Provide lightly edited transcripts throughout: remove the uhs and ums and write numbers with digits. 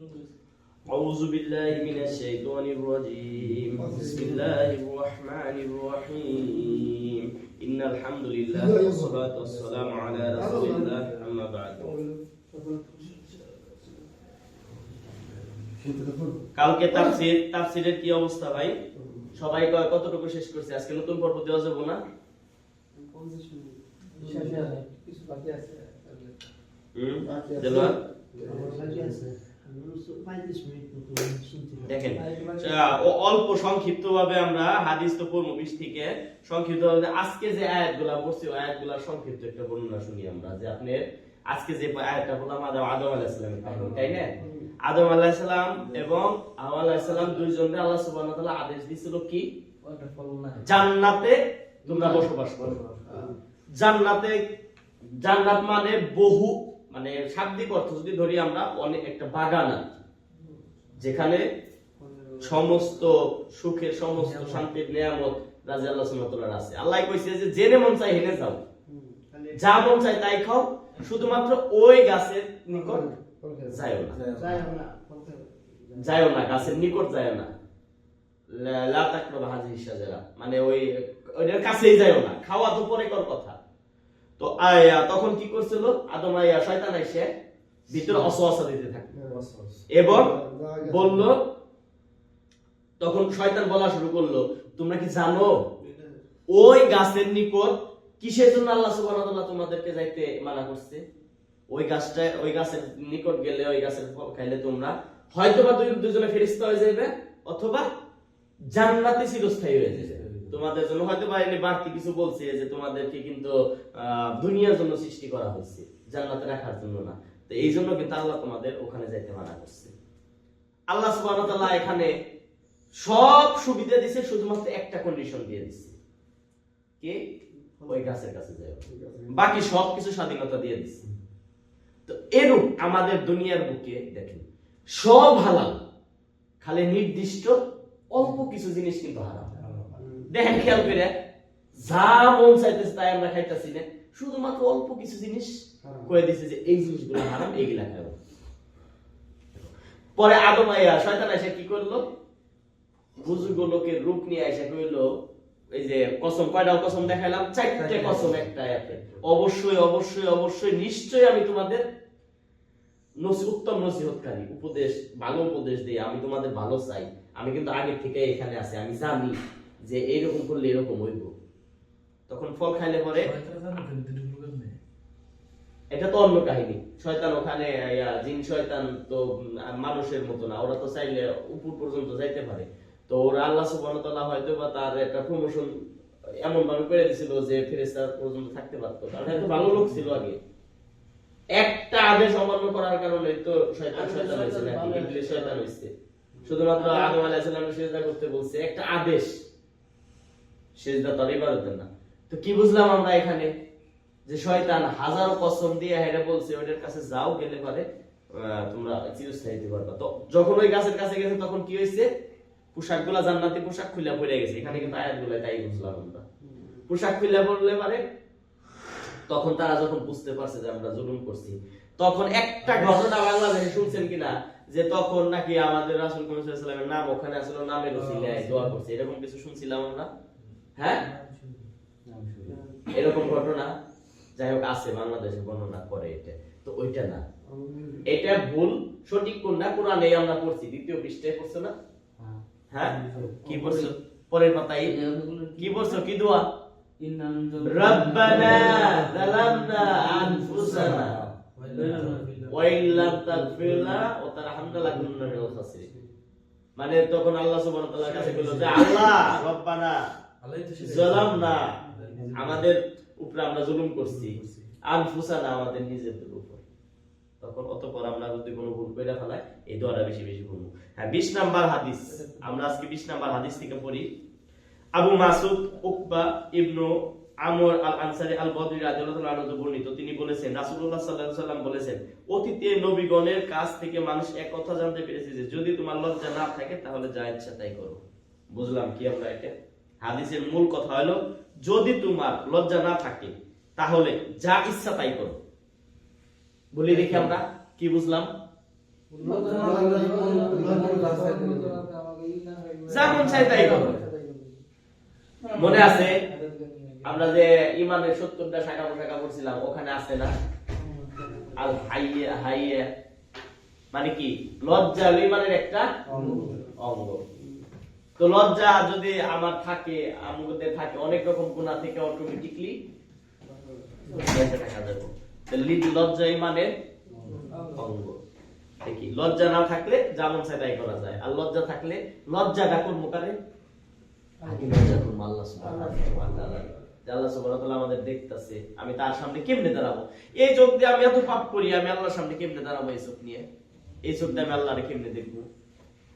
أعوذ بالله من الشيطان الرجيم بسم الله الرحمن الرحيم إن الحمد لله والصلاة والسلام على رسول الله أما بعد কালকে তাফসীরের কি অবস্থা ভাই? সবাই কতটুকু শেষ করছে? আজকে নতুন পর্ব দেওয়া যাবে না? কিছু বাকি আছে। দেখেন অল্প সংক্ষিপ্ত ভাবে আমরা হাদিস তো পড়ব 20 থেকে সংক্ষিপ্ত ভাবে আজকে যে আয়াতগুলো পড়ছি ওই আয়াতগুলোর সংক্ষিপ্ত একটা বর্ণনা শুনি আমরা। যে আপনি আজকে যে আয়াতটা বললাম আদম আলাইহিস সালামের কাহিনী, তাই না? আদম আলাইহিস সালাম এবং হাওয়া আলাইহিস সালাম দুইজনকে আল্লাহ সুবহানাহু ওয়া তাআলা আদেশ দিয়েছিল কি? জান্নাতে তোমরা বসবাস করো। জান্নাত মানে বহু, মানে শাব্দিক অর্থ যদি ধরি আমরা, অনেক একটা বাগান যেখানে সমস্ত সুখের সমস্ত শান্তির নিয়ামত রাজি আল্লাহ সুবহানাহু ওয়া তাআলার আছে। আল্লাহ কইছে যে জেনে মন চাই হেনে যাও, যা মন চাই তাই খাও, শুধুমাত্র ওই গাছের নিকট যায়ও না, গাছের নিকট যায়ও না, লা তাকরাবু হাযিহি শাজারা, মানে ওইটার কাছেই যায়ও না, খাওয়া তো পরে কর কথা। তো তখন কি করছিল আদম শয়তান এসে ভিতরে ওয়াসওয়াসা দিতে থাকে এবং বলল, তখন শয়তান বলা শুরু করলো, তোমরা কি জানো ওই গাছের নিকট কিসের জন্য আল্লাহ সুবহানাহু ওয়া তাআলা তোমাদেরকে যাইতে মানা করছে? ওই গাছের নিকট গেলে, ওই গাছের ফল খাইলে তোমরা হয়তোবা দুইজনে ফেরেশতা হয়ে যাবে, অথবা জান্নাতে চিরস্থায়ী হয়ে যাবে। তোমাদের জন্য হয়তোবা এনে বাড়তি কিছু বলছে যে তোমাদেরকে কিন্তু দুনিয়ার জন্য সৃষ্টি করা হয়েছে, জান্নাতে রাখার জন্য না। তো এই জন্য কিন্তু আল্লাহ তোমাদের ওখানে যাইতে মানা করছে। আল্লাহ সুবহানাহু ওয়া তাআলা এখানে সব সুবিধা দিয়েছে, শুধুমাত্র একটা কন্ডিশন দিয়ে দিয়েছে, কি? ওই গাছের কাছে যাও, বাকি সবকিছু স্বাধীনতা দিয়ে দিয়েছে। তো এরূপ আমাদের দুনিয়ার বুকে দেখেন সব হালাল, খালি নির্দিষ্ট অল্প কিছু জিনিস কিন্তু হারাম। দেখেন খেয়াল করে, যা মন চাইতেছে তাই আমরা খাইতেছি না, শুধুমাত্র অল্প কিছু জিনিস কয়ে দিছে যে এই জিনিসগুলো হারাম, এইগুলা খাবো। পরে আদম শয়তান এসে কি করলো? বুজুর্গ লোকের রূপ নিয়ে এসে কইলো, এই যে কসম, কয়টা কসম দেখাইলাম? 4টে কসম একটা আয়াতে। অবশ্যই অবশ্যই অবশ্যই নিশ্চয়ই আমি তোমাদের উত্তম নসিহতকারী, ভালো উপদেশ দিই, আমি তোমাদের ভালো চাই, আমি কিন্তু আগে থেকে এখানে আছি, আমি জানি যে এইরকম করলে এরকম হইব। তখন ফল খাইলে পরে এটা তো অন্য কাহিনী। শয়তান ওখানে, জিন শয়তান তো মানুষের মতো না, ওরা তো চাইলে উপর পর্যন্ত যাইতে পারে। তো ওরা আল্লাহ সুবহানাহু ওয়া তাআলা হয়তো বা তার একটা প্রমোশন এমন ভাবে করে দিয়েছিল যে ফেরেশতা পর্যন্ত থাকতে পারতো, কারণ এত ভালো লোক ছিল আগে। একটা আদেশ অমান্য করার কারণে তো শয়তান হয়েছে, নাকি ইবলিস শয়তান হয়েছে। শুধুমাত্র আদম আলাইহিস সালামকে সিজদা করতে বলছে, একটা আদেশ, সিজদা তার ইবাদত না। তো কি বুঝলাম আমরা এখানে? যে শয়তান হাজারো কসম দিয়ে হেরে বলছে ওদের কাছে যাও, গেলে পারে তোমরা চিরস্থায়ী হতে পারবা। তো যখন ওই গাছের কাছে গেছে তখন কি হয়েছে? পোশাকগুলা জান্নাতি পোশাক খুলে পড়ে গেছে। এখানে কিন্তু আয়াতগুলো তাই বুঝলাম আমরা, পোশাক খুলে পড়লে পারে। তখন তারা যখন বুঝতে পারছে যে আমরা জুলুম করছি, তখন একটা ঘটনা বাংলাদেশে শুনছেন কিনা, যে তখন নাকি আমাদের রাসূল সাল্লাল্লাহু আলাইহি ওয়াসাল্লামের নাম ওখানে আসলে নামের উসিলায় দোয়া করছে, এরকম কিছু শুনছিলাম আমরা। হ্যাঁ, এরকম ঘটনা যাই হোক আছে, বাংলাদেশে বর্ণনা করে এটা। তো ওইটা না, এটা ভুল। সঠিক কোনটা? কোরআনে আমরা পড়ছি, 2য় পৃষ্ঠায় পড়ছো না? হ্যাঁ, কি পড়ছো? পরের পাতায় কি পড়ছো? কি দোয়া? রব্বানা যালামনা আনফুসানা ওয়া ইল্লাম তাগফির লানা ওয়া তারহামনা লাকুন্না মিনাল খাসিরিন। মানে তখন আল্লাহ সুবহানাহু ওয়া তাআলার কাছে বলল যে আল্লাহ, রব্বানা যালামনা, আমাদের উপরে আমরা জুলুম করছি, আনফুসানা, আমাদের নিজেদের উপর। তখন অতঃপর আমরা যদি কোনো ভুল করে ফেলাই, এই দোয়াটা বেশি বেশি পড়ব। হ্যাঁ, 20 নাম্বার হাদিস আমরা আজকে 20 নাম্বার হাদিস থেকে পড়ি। আবু মাসউদ উকবা ইবনু আমর আল আনসারী আল বদরি রাদিয়াল্লাহু আনহু বর্ণিত, তিনি বলেছেন রাসূলুল্লাহ সাল্লাল্লাহু আলাইহি ওয়াসাল্লাম বলেছেন, অতীতে নবীগণের কাছ থেকে মানুষ এক কথা জানতে পেরেছে যে যদি তোমার লজ্জা না থাকে তাহলে যা ইচ্ছা তাই করো। বুঝলাম কি আমরা? এটা হাদিসের মূল কথা হলো, যদি তোমার লজ্জা না থাকে তাহলে যা ইচ্ছা তাই করো। বলি দেখি আমরা কি বুঝলাম? যেমন চাই তাই করো। মনে আছে আমরা যে ইমানের 70টা শাখা প্রশাখা পড়ছিলাম, ওখানে আছে না আল হাইয়া হাইয়া, মানে কি লজ্জা ইমানের একটা অঙ্গ। তো লজ্জা যদি আমার থাকে, আমাদের থাকে, অনেক রকম গুনাহ থেকে অটোমেটিকলি বেঁচে থাকা যাবে। তো লজ্জা ইমানের অঙ্গ। দেখি লজ্জা না থাকলে যেমন চাই তাই করা যায়, আর লজ্জা থাকলে লজ্জাটা কোন মুখারে আগে লজ্জা করব আল্লাহ সুবহানাহু ওয়া তাআলা। আল্লাহ সুবহানাহু ওয়া তাআলা আমাদের দেখতাছে, আমি তার সামনে কেমনে দাঁড়াবো? এই চোখ দিয়ে আমি এত পাপ করি, আমি আল্লাহর সামনে কেমনে দাঁড়াবো? এই চোখ নিয়ে, এই চোখ দিয়ে আমি আল্লাহরে কেমনে দেখবো?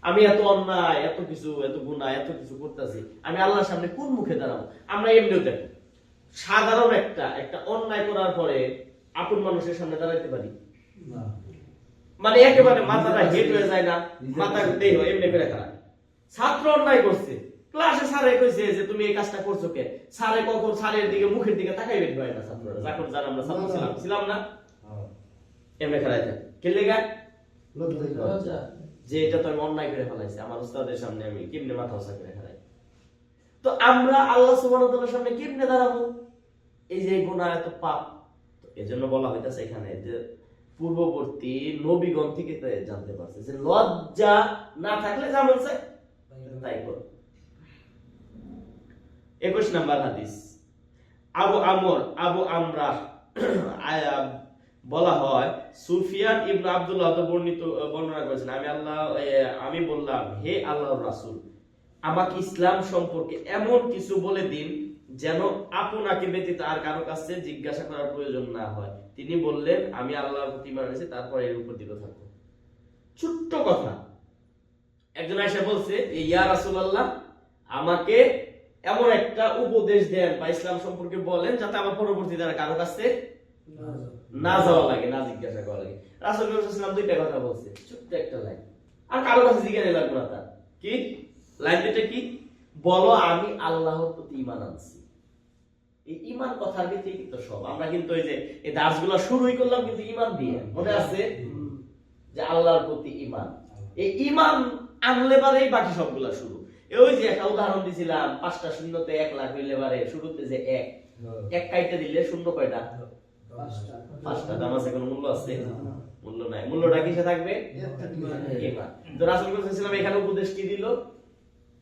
আমি এত অন্যায়, এত কিছু, এত গুনাহ, এত কিছু করতেছি, আমি আল্লাহর সামনে কোন মুখে দাঁড়াবো? আমরা এমনিও দেখো সাধারণ একটা অন্যায় করার পরে আপন মানুষের সামনে দাঁড়াইতে পারি না, মানে একেবারে মাথাটা হেট হয়ে যায় না, মাথা দেহ এমনি করে খারাপ। ছাত্র অন্যায় করছে, ক্লাসে স্যারে কইছে যে তুমি এই কাজটা করছো কে? স্যারে কখন স্যারের দিকে মুখের দিকে তাকাই বের হয় না ছাত্ররা, যখন যারা আমরা ছাত্র ছিলাম না এমনি খারাপ থাকে। কে লেগা? লজ্জা, যে এটা তো আমি অন্যায় করে ফেলাইছি, আমার উস্তাদের সামনে আমি কেমনে মাথা উঁচা করে খারাই। তো আমরা আল্লাহ সুবহানাহু ওয়া তাআলার সামনে কেমনে দাঁড়াবো? এই যে গুনাহ, এত পাপ। তো এজন্য বলা হইতাছে এখানে যে পূর্ববর্তী নবীগণ থেকে জানতে পারছে যে লজ্জা না থাকলে যেমন চাই তাই করো। 21 নম্বর হাদিস, আবু আমরা বলা হয় সুফিয়ান ইবনে আব্দুল্লাহ বর্ণনা করেছেন, আমি বললাম, হে আল্লাহর রাসূল, আমাকে ইসলাম সম্পর্কে এমন কিছু বলে দিন যেন আপনাকে ব্যতীত আর কারো কাছে জিজ্ঞাসা করার প্রয়োজন না হয়। তিনি বললেন, আমি আল্লাহর প্রতি ঈমান এনেছি, তারপর এর উপর দৃঢ় থাকবো। ছোট্ট কথা। একজন এসে বলছে, ইয়া রাসূলুল্লাহ, আমাকে এমন একটা উপদেশ দেন বা ইসলাম সম্পর্কে বলেন যাতে আমার পরবর্তীতে আর কারো কাছে না যাওয়া লাগে, না জিজ্ঞাসা করা লাগে। রাসূল সাল্লাল্লাহু আলাইহি ওয়াসাল্লাম দুইটা কথা বলছে, ছোট্ট একটা লাইন, আর কারো কাছে জিজ্ঞাসা লাগবে না। তার কি লাইন দুইটা? কি বলো, আমি আল্লাহর প্রতি ঈমান আনছি। এই ঈমান কথার ভিতরে কিন্তু সব। আমরা কিন্তু এই যে এই দাসগুলো শুরুই করলাম কিন্তু ঈমান দিয়ে, মনে আছে যে আল্লাহর প্রতি ঈমান। এই ঈমান আনলে পারেই বাকি সবগুলা শুরু। ওই যে একটা উদাহরণ দিছিলাম, 5টা শূন্যতে 1 লাখ হইলে পারে শুরুতে যে এক কাইটা দিলে শূন্য কয়টা? 5টা। দাম আছে, কোনো মূল্য আছে? মূল্য নাই। মূল্যটা কিসে থাকবে? ঈমান। তো রাসূল বলেছিলাম এখানে উপদেশ কি দিল?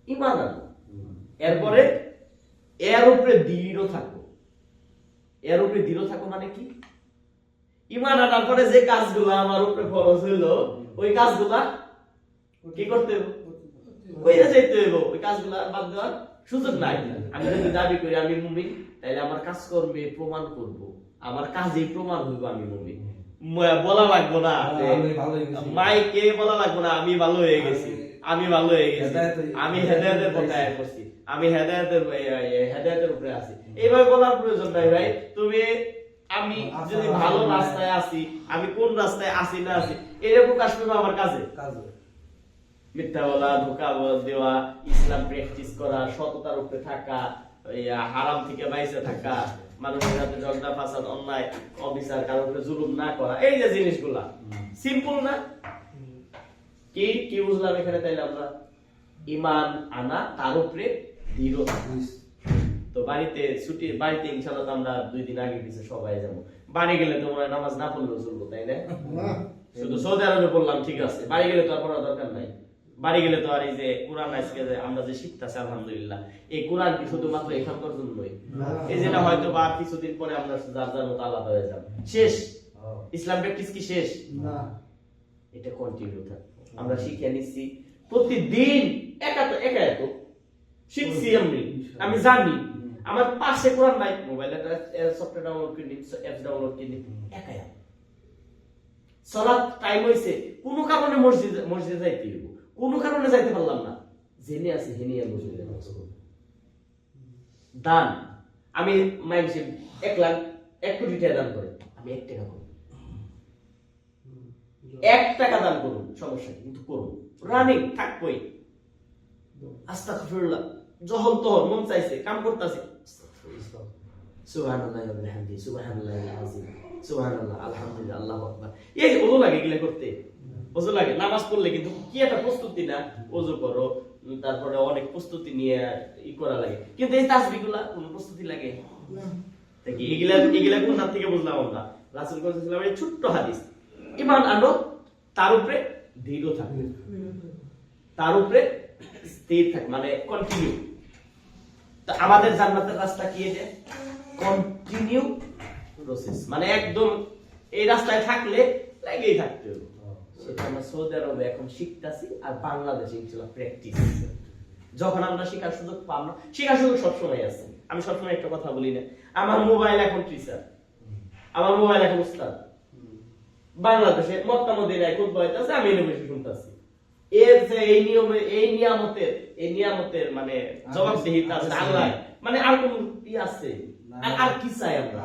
ঈমান আনো। এরপরে এর উপরে দৃঢ় থাকো। এর উপরে দৃঢ় থাকো মানে কি? ঈমান আনার পরে যে কাজগুলো আমার উপরে ফরজ হইলো, ওই কাজগুলা কি করতে হবে? কইরা যাইতে হইব। ওই কাজগুলা বাদ দেওয়ার সুযোগ নাই। আমি যদি দাবি করি আমি মুমিন, তাহলে আমার কাজকর্মে প্রমাণ করব, আমার কাজেই প্রমাণ হইব আমি মুমিন। বলা লাগবো না, মাইকে বলা লাগবো না আমি ভালো হয়ে গেছি, আমি ভালো হয়ে গেছি, আমি হেদায়েতের পথে করছি, আমি হেদায়েতের উপরে আছি, এইভাবে বলার প্রয়োজন নাই ভাই। তুমি আমি যদি ভালো রাস্তায় আছি, আমি কোন রাস্তায় আছি না আছি এটা প্রকাশ করবো আমার কাজে। মিথ্যা বলা, ধোঁকা দেওয়া, ইসলাম প্র্যাকটিস করা, সততার উপরে থাকা, হারাম থেকে বাইরে থাকা, মানুষের সাথে ঝগড়া ফাসাদ, অন্যায় অবিচার, কারোর উপরে জুলুম না করা, এই যে জিনিসগুলা সিম্পল না? কি বুঝলাম এখানে? তাইলে আমরা ঈমান আনা, তার উপরে দৃঢ় থাকা। তো বাড়িতে ইনশাআল্লাহ আমরা 2 দিন আগে গেছি, সবাই যাবো। বাড়ি গেলে তো মনে নামাজ না পড়লেও চলবো, তাই না? শুধু সৌদি আরবে পড়লাম, ঠিক আছে। বাড়ি গেলে তো আর পড়ার দরকার নাই। বাড়ি গেলে তো আর এই যে কোরআন আজকে আমরা যে শিখতেছি আলহামদুলিল্লাহ, এই কোরআন কি শুধুমাত্র এখানকার জন্যই? এই যেটা হয়তো বা কিছুদিন পরে আমরা যার যার মতো আলাদা হয়ে যাব, শেষ। ইসলাম প্র্যাকটিস কি শেষ? না, এটা কন্টিনিউ থাকবে। আমরা শিখে নিচ্ছি প্রতিদিন একা শিখছি। আমি জানি আমার পাশে কোরআন নাই, মোবাইলে সফটওয়্যার ডাউনলোড করে নিই, অ্যাপস ডাউনলোড করে নিই, একাই। সালাত টাইম হইছে, কোনো কারণে মসজিদে যাইতে হইব, কোনো কারণে যাইতে পারলাম না, জেনে আছে হেনে মসজিদে নামাজ পড়ব। দান, আমি মাইন্ডসে 1 লাখ 1 কোটি টাকা দান করে, আমি 1 টাকা করব, 1 টাকা দান করুন, সমস্যা কিন্তু করুন, রানিং থাকবই। আস্তাগফিরুল্লাহ, যখন তখন মন চাইছে কাম করতেছি, সুবহানাল্লাহি ওয়া বিহামদিহি, সুবহানাল্লাহিল আযীম, সুবহানাল্লাহ, আলহামদুলিল্লাহ, আল্লাহু আকবার। এই ওলো লাগে গিলা করতে, ওযু লাগে নামাজ পড়লে কিন্তু কি একটা প্রস্তুতি না, ওযু করো তারপরে অনেক প্রস্তুতি নিয়ে ই করা লাগে, কিন্তু এই তাসবিহগুলা কোনো প্রস্তুতি লাগে না। দেখি এগুলা কোন হাত থেকে বুঝলাম আমরা? রাসূল সাল্লাল্লাহু আলাইহি ওয়াসাল্লামের ছোট্ট হাদিস, ঈমান আনো তার উপরে দৃঢ় থাকো, তার উপরে স্থির থাক, মানে কন্টিনিউ। তো আমাদের জান্নাতের রাস্তা কি? এটা কন্টিনিউ প্রসেস, মানে একদম এই রাস্তায় থাকলে লাগেই থাকতে হবে। সেটা আমরা সৌদি আরবে এখন শিখতাছি, আর বাংলাদেশে ইনশাআল্লাহ প্র্যাকটিস। যখন আমরা শেখার সুযোগ পাব না, শেখার সুযোগ সবসময় আছে। আমি সবসময় একটা কথা বলি না, আমার মোবাইল এখন টিচার, আমার মোবাইল এখন উস্তাদ। বাংলাদেশে মক্কা মদিনায় খুতবা হইতাছে, আমি এনে বসে শুনতাছি। এর যে এই নিয়মে এই নিয়ামতের মানে জবাবদিহিতা আছে আল্লাহ, মানে আর কোন ই আছে? আর কি চাই আমরা?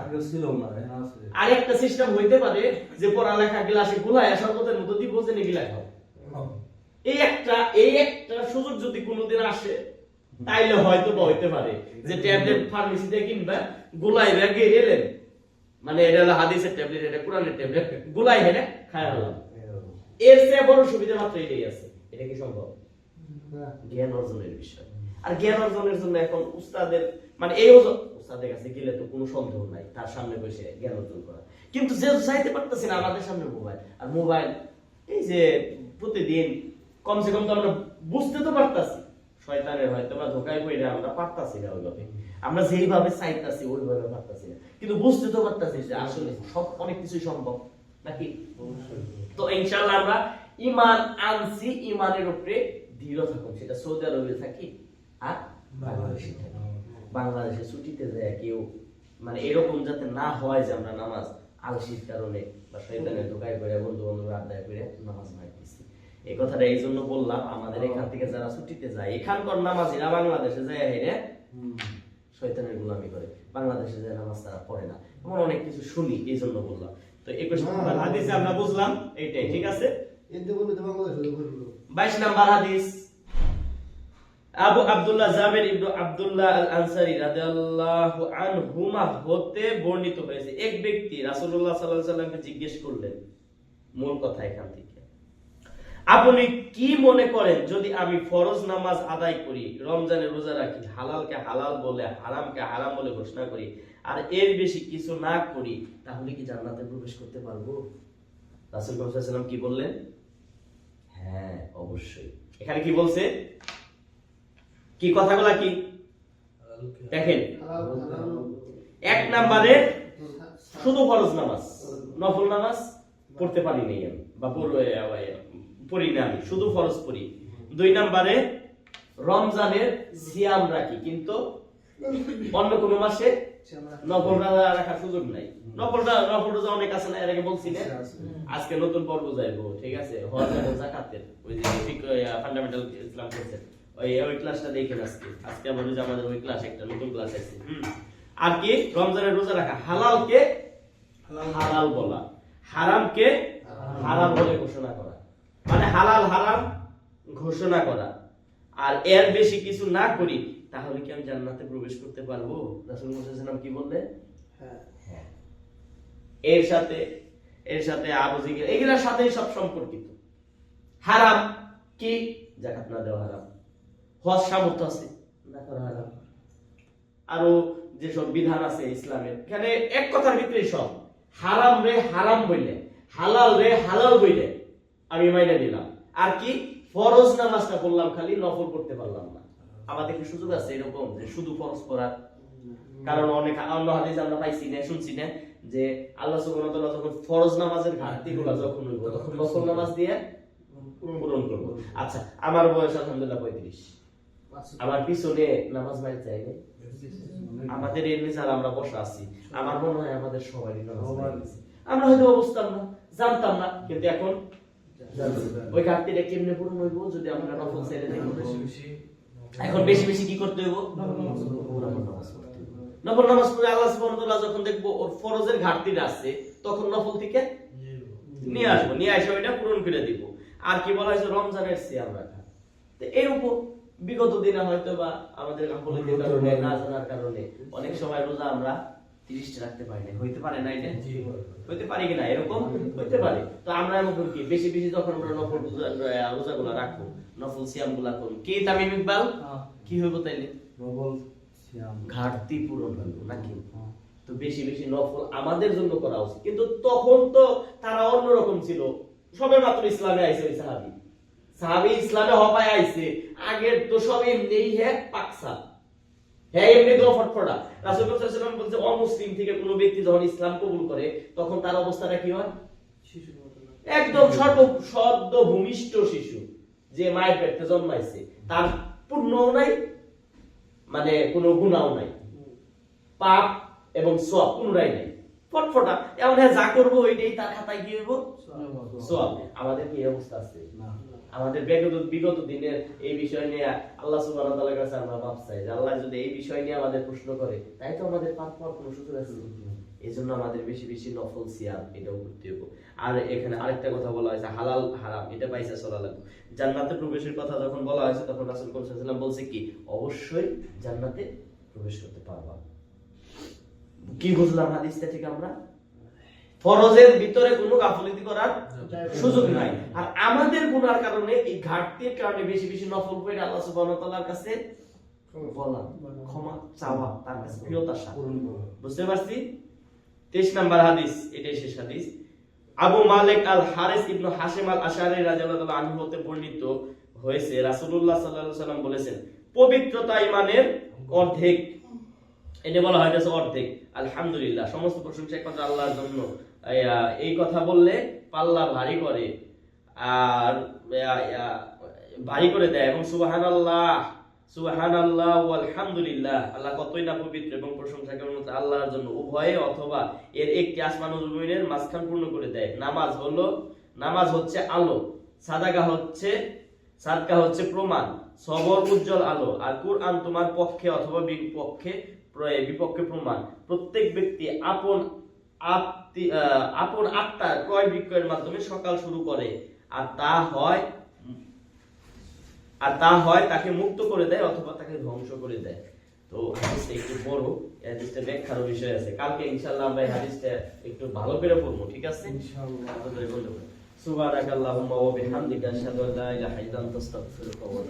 আর একটা সিস্টেম হইতে পারে যে পড়ালেখা গ্লাসে গুলায় শরবতের মতো দিব, যে নিগিলা খাও। এই একটা সুযোগ যদি কোনোদিন আসে, তাইলে হয়তো বা হইতে পারে যে ট্যাবলেট ফার্মেসিতে কিনবা, গুলাই রেগে এলেন, মানে এটা হলো হাদিসের ট্যাবলেট, এটা কোরআনের ট্যাবলেট, গুলাই হেনে খায়া হলাম। এর চেয়ে বড় সুবিধা মাত্র এটাই আছে। এটা কি সম্ভব? জ্ঞান অর্জনের বিষয়। আর জ্ঞান অর্জনের জন্য এখন উস্তাদের মানে এই উস্তাদের কাছে গেলে তো কোনো সন্দেহ নাই, তার সামনে বসে জ্ঞান অর্জন করা। কিন্তু যে চাইতে পারতেছি না, আমাদের সামনে মোবাইল, আর মোবাইল এই যে প্রতিদিন কমসে কম তো আমরা বুঝতে তো পারতাছি, শয়তানের হয়তো বা ধোকায় পড়ে আমরা পারতাছি না ওইভাবে, আমরা যেইভাবে চাইতাছি ওইভাবে পারতাছি না, কিন্তু বুঝতে তো পারতাছি যে আসলে সব অনেক কিছুই সম্ভব নাকি। তো ইনশাআল্লাহ আমরা ঈমান আনছি, ঈমানের উপরে দৃঢ় থাকুন, সেটা সৌদি আরবে থাকি আর বাংলাদেশে থাকি। বাংলাদেশে ছুটিতে যায় কেউ মানে এরকম যাতে না হয় যে আমরা নামাজ আলসির কারণে বা শয়তানের ধোকায় পড়ে বন্ধু বান্ধব আড্ডায় পড়ে নামাজ মারতেছি। এই কথাটা এই জন্য বললাম, আমাদের এখান থেকে যারা ছুটিতে যায়, এখানকার নামাজিরা বাংলাদেশে যায় হেরে শয়তানের গোলামি করে, বাংলাদেশে যায় নামাজ তারা পড়ে না, এমন অনেক কিছু শুনি, এই জন্য বললাম। তো 21 নম্বর হাদিসে আমরা বুঝলাম এইটাই, ঠিক আছে। 22 নম্বর হাদিস, আবু আব্দুল্লাহ জাবের ইবনে আব্দুল্লাহ আল আনসারী রাদিয়াল্লাহু আনহুমা হতে বর্ণিত হয়েছে, এক ব্যক্তি রাসূলুল্লাহ সাল্লাল্লাহু আলাইহি ওয়াসাল্লামকে জিজ্ঞেস করলেন, মূল কথা এখান থেকে, আপনি কি মনে করেন যদি আমি ফরজ নামাজ আদায় করি, রমজানের রোজা রাখি, হালালকে হালাল বলে হারামকে হারাম বলে ঘোষণা করি, আর এর বেশি কিছু না করি, তাহলে কি জান্নাতে প্রবেশ করতে পারবো? রাসূল সাল্লাল্লাহু আলাইহি ওয়াসাল্লাম কি বললেন? হ্যাঁ, অবশ্যই। এখানে কি বলছে? কি কথাগুলা কি দেখেন, এক নম্বরে শুধু ফরজ নামাজ, নফল নামাজ পড়তে পারি নাই আমি, বা পড়ি না আমি, শুধু ফরজ পড়ি। 2 নম্বরে রমজানের সিয়াম রাখি, কিন্তু অন্য কোন মাসে নফল রোজা রাখার সুযোগ নাই। নফল রোজা অনেক আছে না, এর আগে বলছি না, আজকে নতুন পর্ব যাইবো, ঠিক আছে, হজ এবং যাকাতের, ওই যে ফান্ডামেন্টাল ইসলাম করছে, ওই ক্লাসটা দেখেন আজকে আমাদের ওই ক্লাস একটা নতুন ক্লাস আছে। আর কি রমজানের রোজা রাখা, হালালকে হালাল বলা, হারামকে হারাম বলে ঘোষণা করা, মানে হালাল হারাম ঘোষণা করা, আর এর বেশি কিছু না করি, তাহলে কি আমি জান্নাতে প্রবেশ করতে পারবো? রাসূল সাল্লাল্লাহু আলাইহি ওয়াসাল্লাম কি বললেন? হ্যাঁ। এর সাথে আরো জিকির, এগুলোর সাথেই সব সম্পর্কিত। হারাম কি? যাকাত না দেওয়া হারাম, হজ সামর্থ্য আছে না করা হারাম, আরো যেসব বিধান আছে ইসলামের, এখানে এক কথার ভিতরে সব। হারাম রে হারাম বইলে, হালাল রে হালাল বইলে আমি মাইনা দিলাম। আর কি? ফরজ নামাজটা পড়লাম খালি, নফল করতে পারলাম না। আমাদের কি সুযোগ আছে এরকম যে শুধু ফরজ পড়ার? কারণ অনেক অন্য হাদিস আমরা পাইছি না, শুনছি না যে আল্লাহ সুবহানাহু ওয়া তাআলা যখন ফরজ নামাজের ঘাটতিগুলো যখন হইব, তখন নফল নামাজ দিয়ে পূরণ করব। আচ্ছা, আমার বয়স আলহামদুলিল্লাহ 35, আমার পিছনে নামাজ বাইরে যায় না, আমাদের এর নিচে আমরা বসা আছি, আমার মনে হয় আমাদের সবারই নামাজ বাইরে গেছে। আমরা হয়তো বুঝতাম না, জানতাম না, কিন্তু এখন ওই ঘাটতিটা কেমনে পূরণ হইব যদি আমরা নফল ছেড়ে দেব? এখন বেশি বেশি কি করতে হইব? নফল নামাজ পড়ে আল্লাহ সুবহানাহু ওয়া তাআলা যখন দেখবো ওর ফরজের ঘাটতিটা আছে, তখন নফল থেকে নিয়ে আসবো, নিয়ে এসে ওইটা পূরণ করে দিব। আর কি বলা হয়েছে? রমজানের সিয়াম রাখা। তো এরকম বিগত দিনে হয়তো বা আমাদের গাফলতির কারণে, না জানার কারণে অনেক সময় রোজা আমরা 30টা রাখতে পারি না, হইতে পারে না? এটা হইতে পারে কিনা এরকম হইতে পারে। তো আমরা এমন কি বেশি বেশি যখন আমরা নফল রোজাগুলো রাখবো, নফল সিয়ামগুলো করব, কি তামিম ইকবাল কি হইব তাইলে? নফল সিয়াম ঘাটতি পূরণ হইব নাকি? তো বেশি বেশি নফল আমাদের জন্য করা উচিত। কিন্তু তখন তো তারা অন্যরকম ছিল, সবে মাত্র ইসলামে আইছে ওই সাহাবী ইসলামে হবায় আইছে, আগের তো সব এমনিই হ্যাঁ পাকসা, হ্যাঁ এমনি তো ফটফটা। রাসূল সাল্লাল্লাহু আলাইহি ওয়াসাল্লাম বলছে অমুসলিম থেকে কোনো ব্যক্তি যখন ইসলাম কবুল করে তখন তার অবস্থাটা কি হয়? একদম সদ্য ভূমিষ্ঠ শিশু, যে মায়ের পেটে জন্মাইছে, তার পুণ্যও নাই, মানে কোনো গুনাহও নাই, পাপ এবং সওয়াব কোনটাই নাই, ফটফটা। এমন হ্যাঁ যা করবো ওইটাই তার খাতায় কি হইব? সওয়াব। আমাদের কি অবস্থা আছে? আমাদের বিগত দিনের এই বিষয় নিয়ে আল্লাহ সুবহানাহু ওয়া তাআলার কাছে আমরা মাপ চাই যে আল্লাহ যদি এই বিষয় নিয়ে আমাদের প্রশ্ন করে, তাই তো আমাদের পাপ পাওয়ার কোনো সুযোগ আছে। এইজন্য আমাদের বেশি বেশি নফল সিয়াম এটাও করতে হবে। আর এখানে আরেকটা কথা বলা হয়েছে, হালাল হারাম এটা বাইসা চলা লাগবে। জান্নাতে প্রবেশের কথা যখন বলা হয়েছে তখন রাসূল সাল্লাল্লাহু আলাইহি ওয়াসাল্লাম বলছে কি, অবশ্যই জান্নাতে প্রবেশ করতে পারবা। কি বুঝলাম হাদিসটা থেকে আমরা? ফরজের ভিতরে কোনো গাফলতি করার সুযোগ নাই। আর আমাদের গুনার কারণে, এই ঘাটতির কারণে বেশি বেশি নফল পড়ে আল্লাহ সুবহানাহু ওয়া তাআলার কাছে বলা, ক্ষমা চাওয়া, তার কাছে ফিরত আসা। বুঝতে পারছি? 23 নাম্বার হাদিস, এটাই শেষ হাদিস। আবু মালিক আল হারিস ইবনে হাশিম আল আশআরী রাদিয়াল্লাহু তাআলা আনহু হতে বর্ণিত হয়েছে, রাসূলুল্লাহ সাল্লাল্লাহু আলাইহি ওয়াসাল্লাম বলেছেন, পবিত্রতা ঈমানের অর্ধেক। এটা বলা হয় অর্ধেক। আলহামদুলিল্লাহ, সমস্ত প্রশংসা একমাত্র আল্লাহর জন্য। এই কথা বললে পাল্লা ভারী করে, আর ভারী করে দেয়। এবং সুবহানাল্লাহ, সুবহানাল্লাহ ওয়া আলহামদুলিল্লাহ, আল্লাহ কতই না পবিত্র এবং প্রশংসা কেবলমাত্র আল্লাহর জন্য, উভয়ে অথবা এর একটি আসমান ও জমিনের মাঝখান পূর্ণ করে দেয়। নামাজ হচ্ছে আলো, সাদকা হচ্ছে প্রমাণ, সবর উজ্জ্বল আলো, আর কুরআন তোমার পক্ষে অথবা বিপক্ষে প্রমাণ। প্রত্যেক ব্যক্তি আপন আত্মার ক্রয় বিক্রয়ের মাধ্যমে সকাল শুরু করে, আর তা হয় তাকে মুক্ত করে দেয় অথবা তাকে ধ্বংস করে দেয়। তো হাদিসটা একটু বড়, হাদিসটা ব্যাখ্যার বিষয় আছে, কালকে ইনশাআল্লাহ আমরা এই হাদিসটা একটু ভালো করে পড়বো, ঠিক আছে ইনশাআল্লাহ। সুবহানাকাল্লাহুম্মা ওয়া বিহামদিকা আশহাদু আল্লা ইলাহা ইল্লা আনতা আস্তাগফিরুকা ওয়া